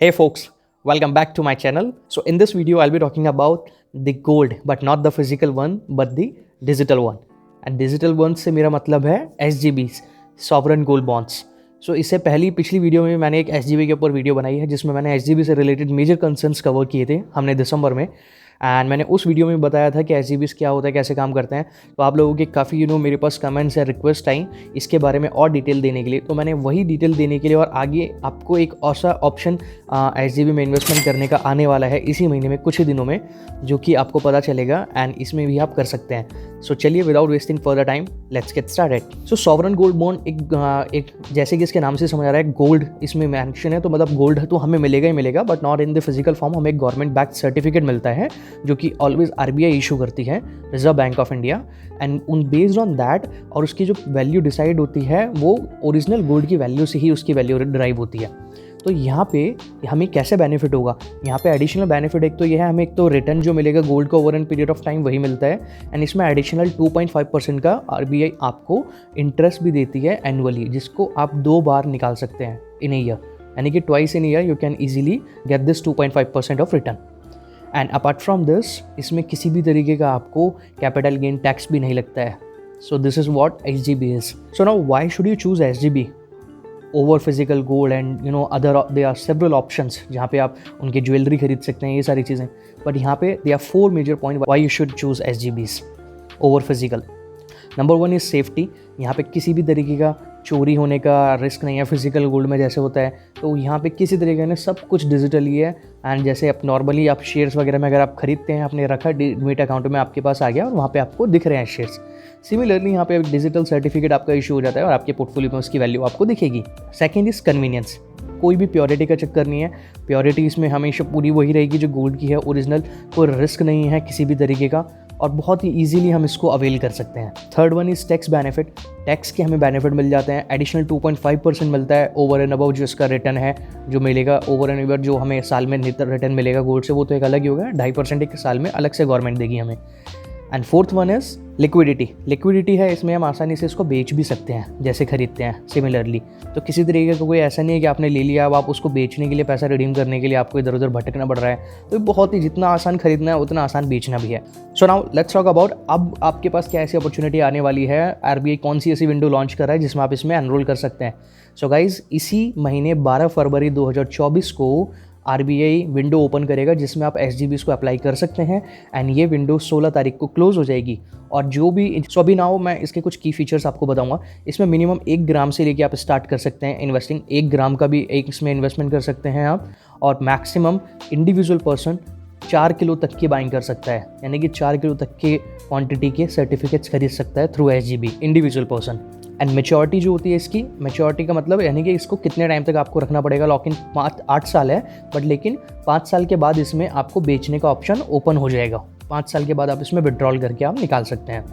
Hey folks, welcome back to my channel. So in this video, I'll be talking about the gold, but not the physical one, but the digital one. And digital one से मेरा मतलब है SGBs, Sovereign Gold Bonds. So इससे पहली पिछली video में मैंने एक SGB के ऊपर वीडियो बनाई है जिसमें मैंने SGB से रिलेटेड मेजर कंसर्न्स कवर किए थे हमने दिसंबर में. एंड मैंने उस वीडियो में बताया था कि SGBs क्या होता है, कैसे काम करते हैं. तो आप लोगों के काफ़ी मेरे पास कमेंट्स या रिक्वेस्ट आई इसके बारे में और डिटेल देने के लिए. तो मैंने वही डिटेल देने के लिए और आगे आपको एक ऐसा ऑप्शन SGB में इन्वेस्टमेंट करने का आने वाला है इसी महीने में, कुछ ही दिनों में, जो कि आपको पता चलेगा एंड इसमें भी आप कर सकते हैं. सो चलिए without wasting further time let's get started. So sovereign gold bond एक जैसे कि इसके नाम से समझ आ रहा है गोल्ड इसमें मेंशन है, तो मतलब गोल्ड तो हमें मिलेगा ही मिलेगा, but not in the physical form. हमें एक गवर्नमेंट बैक्ड सर्टिफिकेट मिलता है जो कि ऑलवेज RBI इशू करती है, reserve bank of India. And उन बेस्ड ऑन दैट और उसकी जो वैल्यू डिसाइड होती है वो ओरिजिनल गोल्ड की वैल्यू से ही उसकी वैल्यू ड्राइव होती है. तो यहाँ पे हमें कैसे बेनिफिट होगा, यहाँ पे एडिशनल बेनिफिट एक तो ये है, हमें एक तो रिटर्न जो मिलेगा गोल्ड का over an period of time वही मिलता है. एंड इसमें एडिशनल 2.5% का RBI आपको इंटरेस्ट भी देती है एनुअली, जिसको आप 2 बार निकाल सकते हैं इन ए ईयर. यानी कि twice in year you can easily get this 2.5% of return. And apart from this इसमें किसी भी तरीके का आपको कैपिटल गेन टैक्स भी नहीं लगता है. So this is what SGB is. So now why should you choose SGB over physical gold and other there are several options जहाँ पे आप उनकी ज्वेलरी खरीद सकते हैं, ये सारी चीज़ें. बट यहाँ पे there are 4 major point why you should choose SGBs over physical. Number 1 is safety. यहाँ पे किसी भी तरीके का चोरी होने का रिस्क नहीं है फिजिकल गोल्ड में जैसे होता है. तो यहाँ पे किसी तरीके ने सब कुछ डिजिटली है. एंड जैसे आप नॉर्मली आप शेयर्स वगैरह में अगर आप खरीदते हैं, आपने रखा डीमैट अकाउंट में आपके पास आ गया और वहाँ पे आपको दिख रहे हैं शेयर्स. सिमिलरली यहाँ पे डिजिटल सर्टिफिकेट आपका इशू हो जाता है और आपके पोर्टफोलियो में उसकी वैल्यू आपको दिखेगी. Second is convenience. कोई भी प्योरिटी का चक्कर नहीं है. प्योरिटी इसमें हमेशा पूरी वही रहेगी जो गोल्ड की है, ओरिजिनल. कोई रिस्क नहीं है किसी भी तरीके का और बहुत ही ईजिली हम इसको अवेल कर सकते हैं. Third one is tax benefit. Tax के हमें बेनिफिट मिल जाते हैं. एडिशनल 2.5% मिलता है ओवर एंड अबव जो इसका रिटर्न है जो मिलेगा. ओवर एंड अबव जो हमें साल में रिटर्न मिलेगा गोल्ड से वो तो एक अलग ही होगा. 2.5% एक साल में अलग से गवर्नमेंट देगी हमें. And fourth one is liquidity. Liquidity है, इसमें हम आसानी से इसको बेच भी सकते हैं जैसे खरीदते हैं सिमिलरली. तो किसी तरीके का कोई ऐसा नहीं है कि आपने ले लिया अब आप उसको बेचने के लिए, पैसा रिडीम करने के लिए आपको इधर उधर भटकना पड़ रहा है. तो बहुत ही जितना आसान खरीदना है उतना आसान बेचना भी है. So now let's talk about अब आपके पास क्या ऐसी अपॉर्चुनिटी आने वाली है. RBI कौन सी ऐसी विंडो लॉन्च कर रहा है जिसमें आप इसमें एनरोल कर सकते हैं. सो गाइज इसी महीने 12 फरवरी 2024 को RBI विंडो ओपन करेगा जिसमें आप SGBs को अप्लाई कर सकते हैं. एंड ये विंडो 16 तारीख को क्लोज हो जाएगी. और जो भी सो अभी नाउ मैं इसके कुछ की फीचर्स आपको बताऊंगा. इसमें मिनिमम 1 ग्राम से लेके आप स्टार्ट कर सकते हैं इन्वेस्टिंग. 1 ग्राम का भी एक इसमें इन्वेस्टमेंट कर सकते हैं आप. और मैक्सिमम इंडिविजुअल पर्सन 4 किलो तक की बाइंग कर सकता है. यानी कि 4 किलो तक के क्वांटिटी के सर्टिफिकेट्स खरीद सकता है through SGB, individual person. And maturity जो होती है इसकी, मेच्योरिटी का मतलब यानी कि इसको कितने टाइम तक आपको रखना पड़ेगा. लॉक इन 8 साल है, बट लेकिन 5 साल के बाद इसमें आपको बेचने का ऑप्शन ओपन हो जाएगा. 5 साल के बाद आप इसमें विड्रॉल करके आप निकाल सकते हैं.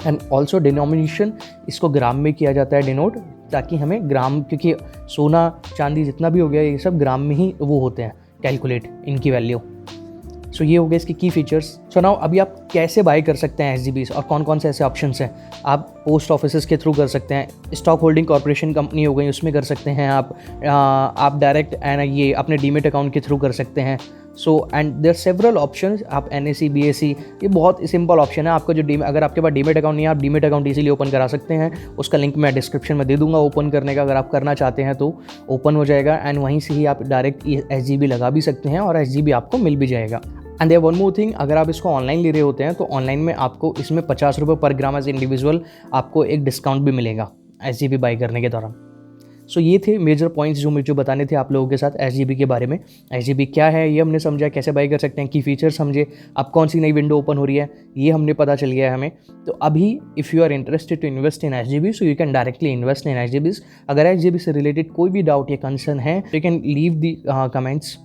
एंड ऑल्सो डिनोमिनेशन इसको ग्राम में किया जाता है डिनोट, ताकि हमें ग्राम, क्योंकि सोना चांदी जितना भी हो गया ये सब ग्राम में ही वो होते हैं कैलकुलेट इनकी वैल्यू. सो ये हो गए इसके की फीचर्स. सो नाउ अभी आप कैसे बाय कर सकते हैं SGBs और कौन कौन से ऐसे ऑप्शंस हैं. आप पोस्ट ऑफिसेस के थ्रू कर सकते हैं. स्टॉक होल्डिंग कॉर्पोरेशन कंपनी हो गई उसमें कर सकते हैं आप डायरेक्ट एंड ये अपने डीमेट अकाउंट के थ्रू कर सकते हैं. So and there several options. आप NSE BSE, ये बहुत सिंपल ऑप्शन है. आपका जो अगर आपके पास डीमेट अकाउंट नहीं है आप डीमेट अकाउंट इजीली ओपन करा सकते हैं. उसका लिंक मैं डिस्क्रिप्शन में दे दूंगा ओपन करने का. अगर आप करना चाहते हैं तो ओपन हो जाएगा एंड वहीं से ही आप डायरेक्ट SGB लगा भी सकते हैं और SGB आपको मिल भी जाएगा. And there one more thing, अगर आप इसको ऑनलाइन ले रहे होते हैं तो ऑनलाइन में आपको इसमें 50 रुपये पर ग्राम एज इंडिविजुअल आपको एक डिस्काउंट भी मिलेगा SGB बाई करने के दौरान. सो ये थे मेजर पॉइंट्स जो मुझे बताने थे आप लोगों के साथ SGB के बारे में. SGB क्या है ये हमने समझा, कैसे बाई कर सकते हैं, की फीचर समझे, अब कौन सी नई विंडो ओपन हो रही है ये हमने पता चल गया है हमें. तो अभी if you are interested to invest in SGB so you can directly invest in SGBs. अगर SGB से रिलेटेड कोई भी डाउट या कंसर्न है तो you can leave the comments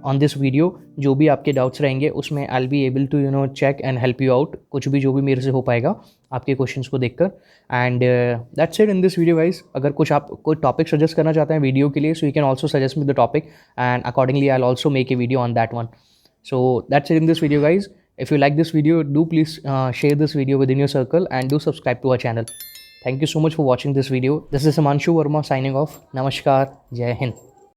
on this video. जो भी आपके डाउट्स रहेंगे उसमें I will be able to check and help you out. कुछ भी जो भी मेरे से हो पाएगा आपके क्वेश्चंस को देखकर. And that's it in this video guys. अगर कुछ आप कोई टॉपिक सजेस्ट करना चाहते हैं वीडियो के लिए so you can also suggest me the topic and accordingly I will also make a video on that one. So that's it in this video guys. If you like this video do please share this video with in your circle and do subscribe to our channel. Thank you so much for watching this video. This is Himanshu Verma signing off. नमस्कार, जय हिंद.